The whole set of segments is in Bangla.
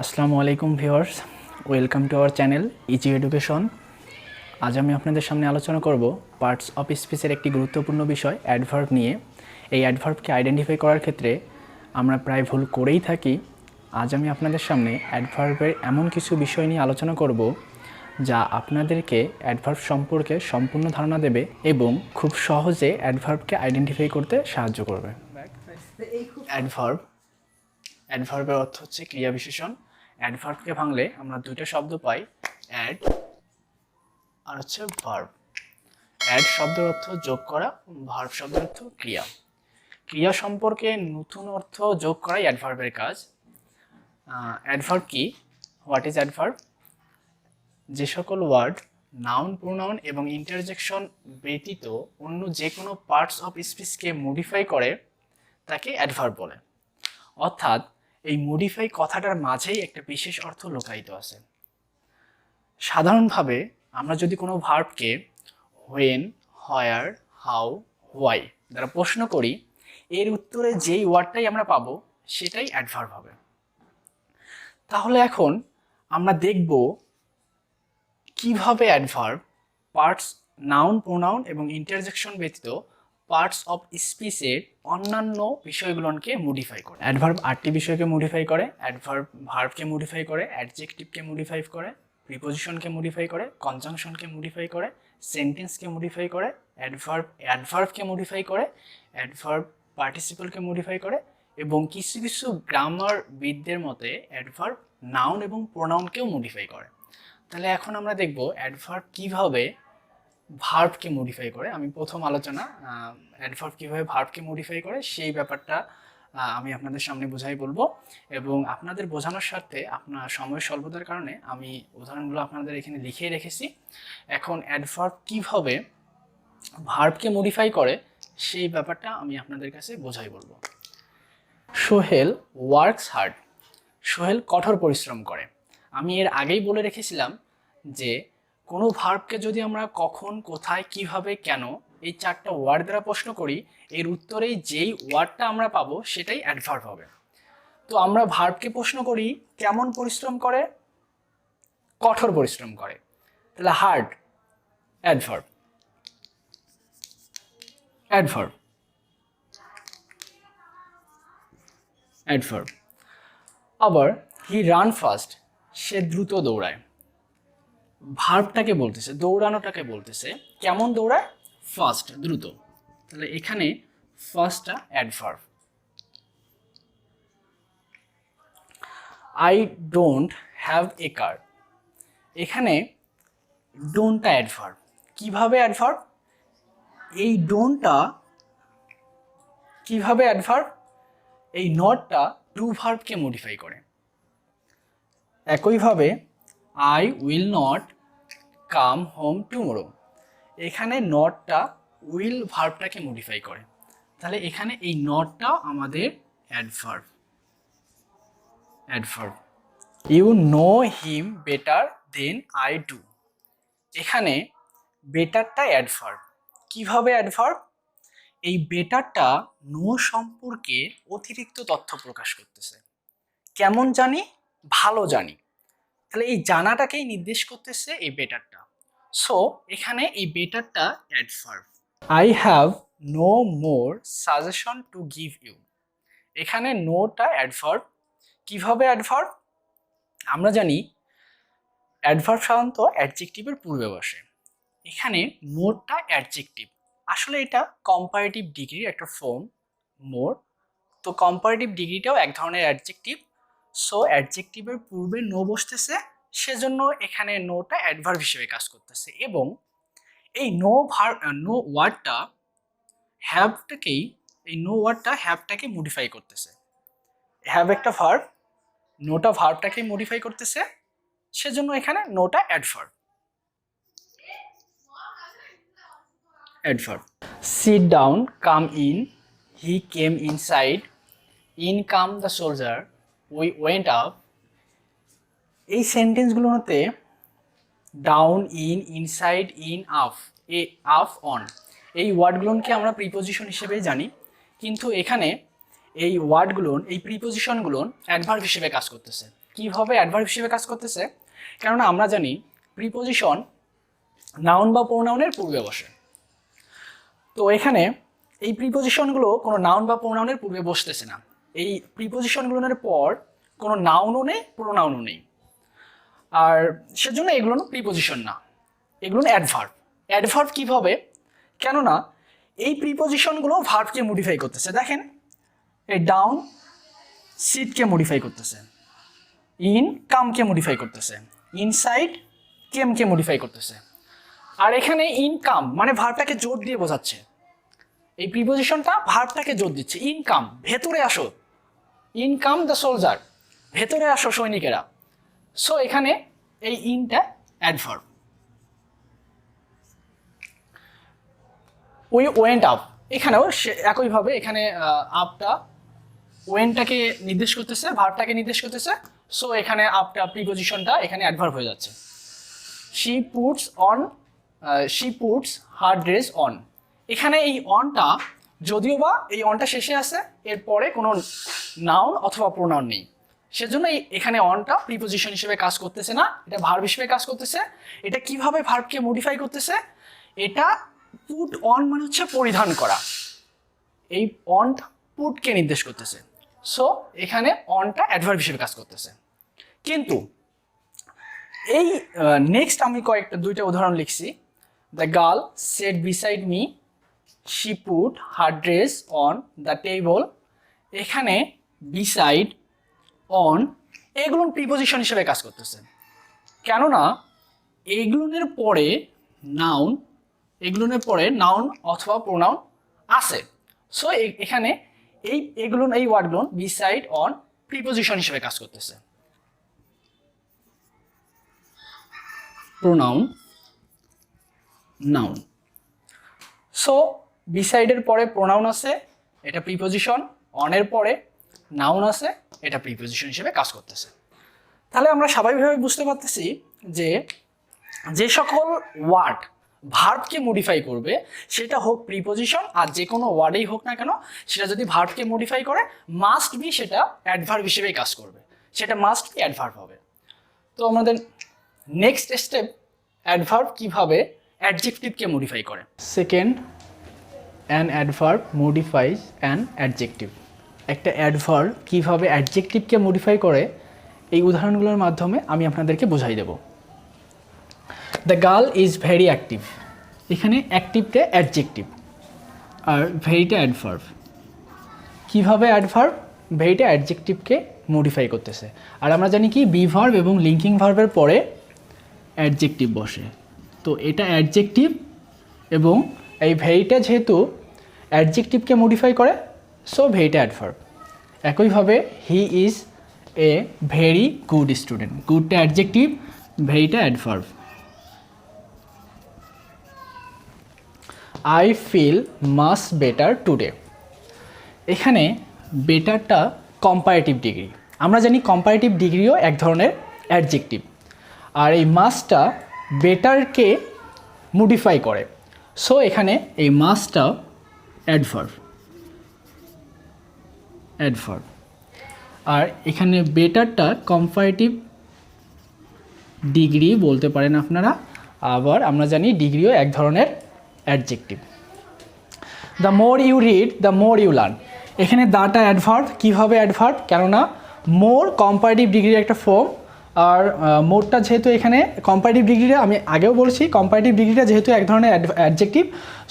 আসসালামু আলাইকুম viewers, welcome to our channel easy education. আজ আমি আপনাদের সামনে আলোচনা করব পার্টস অফ স্পিচের একটি গুরুত্বপূর্ণ বিষয় অ্যাডভার্ব নিয়ে। এই অ্যাডভার্বকে আইডেন্টিফাই করার ক্ষেত্রে আমরা প্রায় ভুল করেই থাকি। আজ আমি আপনাদের সামনে অ্যাডভার্বের এমন কিছু বিষয় নিয়ে আলোচনা করব যা আপনাদেরকে অ্যাডভার্ব সম্পর্কে সম্পূর্ণ ধারণা দেবে এবং খুব সহজে অ্যাডভার্বকে আইডেন্টিফাই করতে সাহায্য করবে। অ্যাডভার্বের অর্থ হচ্ছে ক্রিয়া বিশেষণ। অ্যাডভার্বকে ভাঙলে আমরা দুইটা শব্দ পাই, অ্যাড আর হচ্ছে ভার্ব। অ্যাড শব্দের অর্থ যোগ করা, ভার্ব শব্দের অর্থ ক্রিয়া। ক্রিয়া সম্পর্কে নতুন অর্থ যোগ করাই অ্যাডভার্বের কাজ। অ্যাডভার্ব কি? What is adverb? যে সকল ওয়ার্ড নাউন, প্রোনাউন এবং ইন্টারজেকশন ব্যতীত অন্য যে কোনো পার্টস অফ স্পিচকে মডিফাই করে তাকে অ্যাডভার্ব বলে। অর্থাৎ এই মডিফাই কথাটার মাঝেই একটা বিশেষ অর্থ লুকায়িত আছে। সাধারণভাবে আমরা যদি কোনো ভার্বকে হোয়েন, হোয়ার, হাউ, হোয়াই দ্বারা প্রশ্ন করি, এর উত্তরে যেই ওয়ার্ডটাই আমরা পাবো সেটাই অ্যাডভার্ব হবে। তাহলে এখন আমরা দেখব কিভাবে অ্যাডভার্ব পার্টস নাউন, প্রোনাউন এবং ইন্টারজেকশন ব্যতীত পার্টস অফ স্পিচের অন্যান্য বিষয়গুলোকে মডিফাই করে। অ্যাডভার্ব 8টি বিষয়কে মডিফাই করে। অ্যাডভার্ব ভার্বকে মডিফাই করে, অ্যাডজেক্টিভকে মডিফাই করে, প্রিপোজিশনকে মডিফাই করে, কনজাংশনকে মডিফাই করে, সেন্টেন্সকে মডিফাই করে, অ্যাডভার্বকে মডিফাই করে, অ্যাডভার্ব পার্টিসিপলকে মডিফাই করে এবং কিছু কিছু গ্রামারবিদদের মতে অ্যাডভার্ব নাউন এবং প্রোনাউনকেও মডিফাই করে। তাহলে এখন আমরা দেখব অ্যাডভার্ব কিভাবে ভার্বকে মডিফাই করে। আমি প্রথম আলোচনা অ্যাডভার্ব কিভাবে ভার্বকে মডিফাই করে সেই ব্যাপারটা আমি আপনাদের সামনে বোঝাই বলবো এবং আপনাদের বোঝানোর স্বার্থে আপনার সময় স্বল্পতার কারণে আমি উদাহরণগুলো আপনাদের এখানে লিখে রেখেছি। এখন অ্যাডভার্ব কিভাবে ভার্বকে মডিফাই করে সেই ব্যাপারটা আমি আপনাদের কাছে বোঝাই বলবো। Sohel works hard. সোহেল কঠোর পরিশ্রম করে। আমি এর আগেই বলে রেখেছিলাম যে কোনো ভার্বকে যদি আমরা কখন, কোথায়, কিভাবে, কেন এই 4টা ওয়ার্ড দ্বারা প্রশ্ন করি, এর উত্তরেই যেই ওয়ার্ডটা আমরা পাবো সেটাই অ্যাডভার্ব হবে। তো আমরা ভার্বকে প্রশ্ন করি কেমন পরিশ্রম করে? কঠোর পরিশ্রম করে। তাহলে হার্ড অ্যাডভার্ব, অ্যাডভার্ব, অ্যাডভার্ব। আবার হি রান ফাস্ট, সে দ্রুত দৌড়ায়। ভার্বটাকে বলতেছে, দৌড়ানোটাকে বলতেছে। কেমন দৌড়ায়? ফাস্ট, দ্রুত। তাহলে এখানে ফার্স্টটা adverb. I don't have a car, এখানে ডোন্টটা অ্যাডভার্ব। কিভাবে অ্যাডভার্ব? এই ডোন্টটা কিভাবে অ্যাডভার্ব? এই নটটা টু ভার্বকে মডিফাই করে। একইভাবে I will not come home tomorrow, এখানে নটটা উইল ভার্বটাকে মডিফাই করে। তাহলে এখানে এই নটটা আমাদের adverb, adverb. You know him better than I do, এখানে বেটারটা অ্যাডভার্ব। কিভাবে অ্যাডভার্ব? এই বেটারটা নো সম্পর্কে অতিরিক্ত তথ্য প্রকাশ করতেছে। কেমন জানি? ভালো জানি। তাহলে এই জানাটাকেই নির্দেশ করতেছে এই বেটারটা। সো এখানে এই বেটারটা adverb. I have no more suggestion to give you, এখানে নোটা অ্যাডভার্ব। কিভাবে অ্যাডভার্ব? আমরা জানি অ্যাডভার্ব সাধারণত অ্যাডজেক্টিভের পূর্বে বসে। এখানে মোরটা অ্যাডজেক্টিভ। আসলে এটা কম্পারেটিভ ডিগ্রির একটা ফর্ম, মোর। তো কম্পারেটিভ ডিগ্রিটাও এক ধরনের অ্যাডজেক্টিভ। সো অ্যাডজেক্টিভের পূর্বে নো বসতেছে, সেজন্য এখানে নোটা অ্যাডভার্ব হিসেবে কাজ করতেছে এবং এই নো ওয়ার্ডটা হ্যাভটাকেই, এই নো ওয়ার্ডটা হ্যাভটাকে মডিফাই করতেছে। হ্যাভ একটা ভার্ব, নোটা ভার্বটাকে মডিফাই করতেছে, সেজন্য এখানে নোটা adverb, adverb. Sit down, come in, he came inside, in come the soldier, we went up. এই সেন্টেন্সগুলোতে down, in, inside, in, up, up, on এই ওয়ার্ডগুলোকে আমরা প্রিপোজিশন হিসেবেই জানি, কিন্তু এখানে এই ওয়ার্ডগুলো, এই প্রিপোজিশনগুলো অ্যাডভার্ব হিসেবে কাজ করতেছে। কিভাবে অ্যাডভার্ব হিসেবে কাজ করতেছে, কেননা আমরা জানি প্রিপোজিশন নাউন বা প্রোনাউনের পূর্বে বসে। তো এখানে এই প্রিপোজিশনগুলো কোনো নাউন বা প্রোনাউনের পূর্বে বসতেছে না। এই প্রিপোজিশনগুলোর পর কোনো নাউনও নেই, প্রোনাউনও নেই, আর সেজন্য এগুলো প্রিপোজিশন না, এগুলো অ্যাডভার্ব। অ্যাডভার্ব কীভাবে, কেননা এই প্রিপোজিশনগুলো ভার্বকে মডিফাই করতেছে। দেখেন, এই ডাউন সিটকে মডিফাই করতেছে, ইন কামকে মডিফাই করতেছে, ইনসাইড কেমকে মডিফাই করতেছে। আর এখানে ইনকাম মানে ভার্বটাকে জোর দিয়ে বোঝাচ্ছে, এই প্রিপোজিশনটা ভার্বটাকে জোর দিচ্ছে। ইনকাম, ভেতরে আসো, ইনকাম দ্য সোলজার, ভেতরে আসো সৈনিকেরা। সো এখানে এই ইনটা অ্যাডভার্ব। উই ওয়েন্ট আপ, এখানেও একইভাবে এখানে আপটা ওয়েনটাকে নির্দেশ করতেছে, ভার্বটাকে নির্দেশ করতেছে। সো এখানে আপটা প্রিপোজিশনটা এখানে অ্যাডভার্ব হয়ে যাচ্ছে। She puts her dress on, এখানে এই অনটা যদিও বা এই অনটা শেষে আছে, এরপরে কোনো নাউন অথবা প্রোনাউন নেই, সেজন্য এখানে অনটা প্রিপোজিশন হিসেবে কাজ করতেছে না, এটা ভার্ব হিসেবে কাজ করতেছে। এটা কিভাবে ভার্বকে মডিফাই করতেছে, এটা পুট অন মানে হচ্ছে পরিধান করা, এই অনটা পুটকে নির্দেশ করতেছে। সো এখানে অনটা অ্যাডভার্ব হিসেবে কাজ করতেছে। কিন্তু এই নেক্সট আমি দুইটা উদাহরণ লিখছি। The girl said beside me, she put her dress on the table. এখানে বিসাইড, অন এগুলো প্রিপোজিশন হিসেবে কাজ করতেছে, কেননা এগুলোর পরে নাউন অথবা প্রোনাউন আছে। সো এখানে এই ওয়ার্ডগুলো বিসাইড, অন প্রিপোজিশন হিসেবে কাজ করতেছে। Pronoun, noun. সো বিসাইডের পরে প্রোনাউন আছে, এটা প্রিপোজিশন। অনের পরে নাউন আছে, এটা প্রিপোজিশন হিসেবে কাজ করতেছে। তাহলে আমরা স্বাভাবিকভাবে বুঝতে পারতেছি যে যে সকল ওয়ার্ড ভার্বকে মডিফাই করবে, সেটা হোক প্রিপোজিশন আর যে কোনো ওয়ার্ডেই হোক না কেন, সেটা যদি ভার্বকে মডিফাই করে মাস্ট বি সেটা অ্যাডভার্ব হিসেবেই কাজ করবে, সেটা মাস্ট বি অ্যাডভার্ব হবে। তো আমাদের নেক্সট স্টেপ, অ্যাডভার্ব কিভাবে অ্যাডজেক্টিভকে মডিফাই করে। Second, an adverb modifies an adjective. একটা অ্যাডভার্ব কিভাবে অ্যাডজেক্টিভকে মডিফাই করে, এই উদাহরণগুলোর মাধ্যমে আমি আপনাদেরকে বোঝাই দেব। The girl is very active, এখানে অ্যাক্টিভটা অ্যাডজেক্টিভ আর ভেরিটা অ্যাডভার্ব। কীভাবে অ্যাডভার্ব ভেরিটা অ্যাডজেক্টিভকে মডিফাই করতেছে। আর আমরা জানি কি বি ভার্ব এবং লিঙ্কিং ভার্বের পরে অ্যাডজেক্টিভ বসে, তো এটা অ্যাডজেক্টিভ এবং এই ভেরিটা যেহেতু অ্যাডজেক্টিভকে মডিফাই করে, সো ভেরিটা অ্যাডভার্ব। একইভাবে he is a very good student, গুডটা অ্যাডজেক্টিভ, ভেরিটা adverb. I feel much better today, এখানে বেটারটা কম্পারেটিভ ডিগ্রি। আমরা জানি কম্পারেটিভ ডিগ্রিও এক ধরনের অ্যাডজেক্টিভ, আর এই মাচটা বেটারকে মডিফাই করে। সো এখানে এই মাচটা অ্যাডভার্ব। আর এখানে বেটারটা কম্পারেটিভ ডিগ্রি বলতে পারেন আপনারা, আবার আমরা জানি ডিগ্রিও এক ধরনের adjective. The more you read the more you learn, এখানে দাটা অ্যাডভার্ব। কীভাবে অ্যাডভার্ব, কেননা মোর কম্পারেটিভ ডিগ্রির একটা ফর্ম, আর মোরটা যেহেতু এখানে কম্পারেটিভ ডিগ্রিটা আমি আগেও বলছি, কম্পারেটিভ ডিগ্রিটা যেহেতু এক ধরনের অ্যাডজেক্টিভ,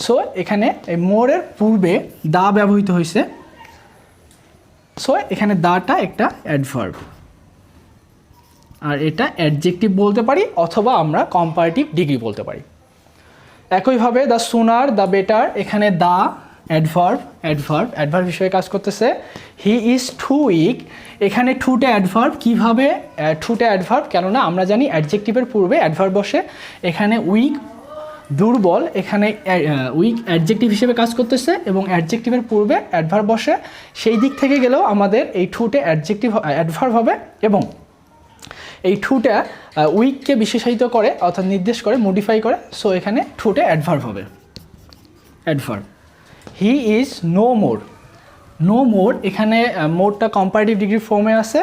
সো এখানে এই মোরের পূর্বে দা ব্যবহৃত হয়েছে, সো এখানে দাটা একটা অ্যাডভার্ব। আর এটা অ্যাডজেক্টিভ বলতে পারি অথবা আমরা কম্পারেটিভ ডিগ্রি বলতে পারি। একইভাবে দ্য সুনার দ্য বেটার, এখানে দা অ্যাডভার্ব হিসেবে কাজ করতেছে। হি ইজ টু উইক, এখানে টুটা অ্যাডভার্ব। কীভাবে টুটা অ্যাডভার্ব, কেননা আমরা জানি অ্যাডজেক্টিভের পূর্বে অ্যাডভার্ব বসে। এখানে উইক দুর্বল, এখানে উইক অ্যাডজেক্টিভ হিসেবে কাজ করতেছে এবং অ্যাডজেক্টিভের পূর্বে অ্যাডভার্ব বসে। সেই দিক থেকে গেলেও আমাদের এই টুটা অ্যাডভার্ব হবে এবং এই টুটা উইককে বিশেষায়িত করে অর্থাৎ নির্দেশ করে, মডিফাই করে। সো এখানে টুটা অ্যাডভার্ব হবে, adverb. He is no more, no more, এখানে মোরটা কম্পারেটিভ ডিগ্রি ফর্মে আছে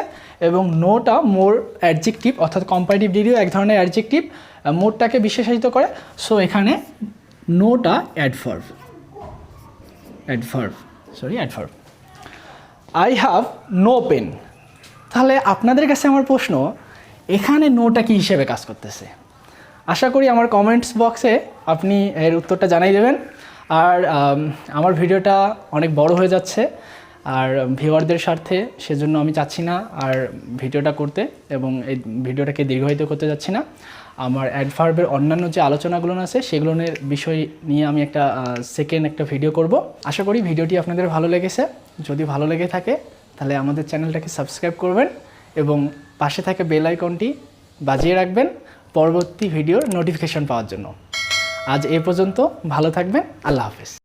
এবং নোটা মোর অ্যাডজেক্টিভ, অর্থাৎ কম্পারেটিভ ডিগ্রিও এক ধরনের অ্যাডজেক্টিভ, মোরটাকে বিশেষায়িত করে। সো এখানে নোটা adverb. I have no pen. তাহলে আপনাদের কাছে আমার প্রশ্ন, এখানে নোটা কী হিসেবে কাজ করতেছে? আশা করি আমার কমেন্টস বক্সে আপনি এর উত্তরটা জানাই দেবেন। আর আমার ভিডিওটা অনেক বড় হয়ে যাচ্ছে আর ভিউয়ারদের স্বার্থে, সেজন্য আমি চাচ্ছি না আর ভিডিওটা করতে এবং এই ভিডিওটাকে দীর্ঘায়িত করতে যাচ্ছি না। আমার অ্যাডভার্বের অন্যান্য যে আলোচনাগুলো আছে সেগুলোর বিষয় নিয়ে আমি সেকেন্ড একটা ভিডিও করব। আশা করি ভিডিওটি আপনাদের ভালো লেগেছে। যদি ভালো লেগে থাকে তাহলে আমাদের চ্যানেলটাকে সাবস্ক্রাইব করবেন এবং পাশে থাকা বেল আইকনটি বাজিয়ে রাখবেন পরবর্তী ভিডিওর নোটিফিকেশন পাওয়ার জন্য। আজ এ পর্যন্ত, ভালো থাকবেন, আল্লাহ হাফেজ।